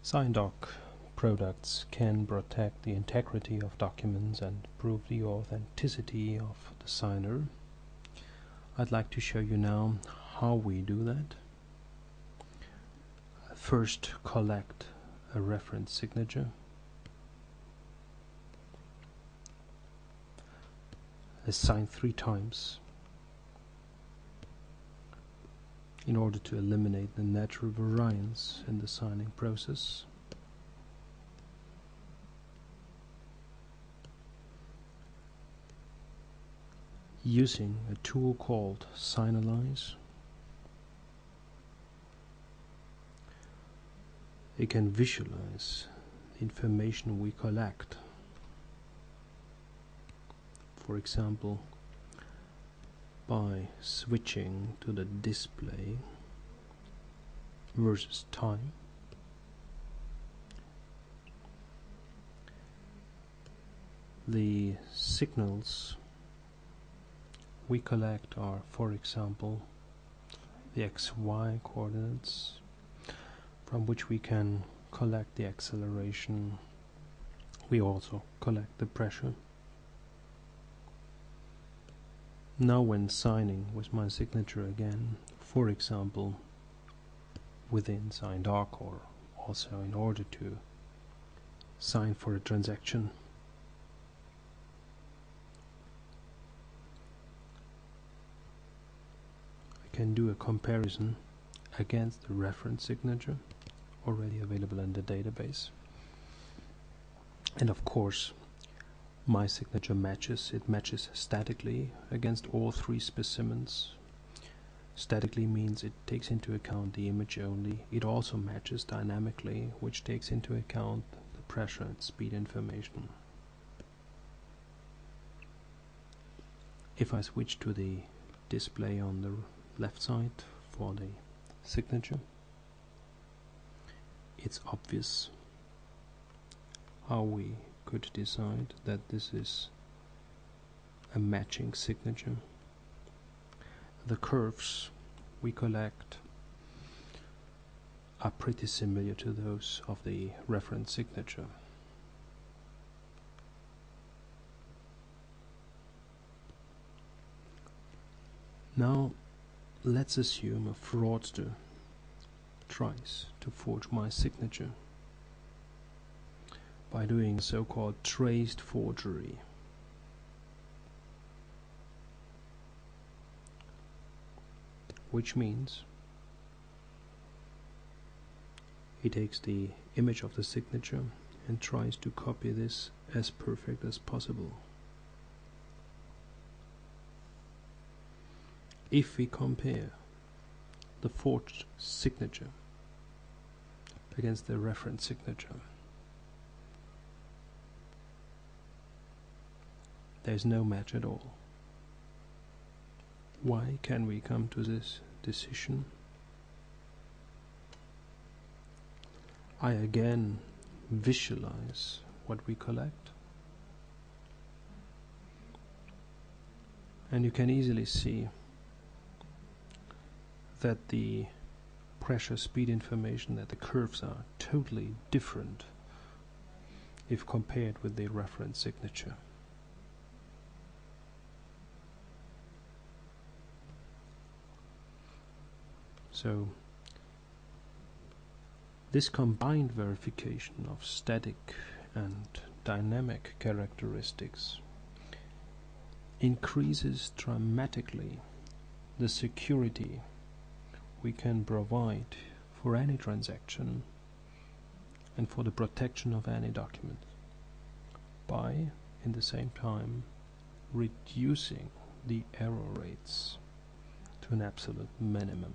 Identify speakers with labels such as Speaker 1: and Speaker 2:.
Speaker 1: SignDoc products can protect the integrity of documents and prove the authenticity of the signer. I'd like to show you now how we do that. First, collect a reference signature. Sign 3 times in order to eliminate the natural variance in the signing process. Using a tool called SignAlyze, you can visualize the information we collect. For example, by switching to the display versus time, the signals we collect are, for example, the XY coordinates, from which we can collect the acceleration. We also collect the pressure. Now when signing with my signature again, for example within SignDoc, or also in order to sign for a transaction, I can do a comparison against the reference signature already available in the database. And of course, my signature matches. It matches statically against all 3 specimens. Statically means it takes into account the image only. It also matches dynamically, which takes into account the pressure and speed information. If I switch to the display on the left side for the signature, it's obvious how we could decide that this is a matching signature. The curves we collect are pretty similar to those of the reference signature. Now let's assume a fraudster tries to forge my signature by doing so-called traced forgery. Which means he takes the image of the signature and tries to copy this as perfect as possible. If we compare the forged signature against the reference signature, there's no match at all. Why can we come to this decision? I again visualize what we collect, and you can easily see that the pressure speed information, that the curves are totally different if compared with the reference signature. So this combined verification of static and dynamic characteristics increases dramatically the security we can provide for any transaction and for the protection of any document, by, in the same time, reducing the error rates to an absolute minimum.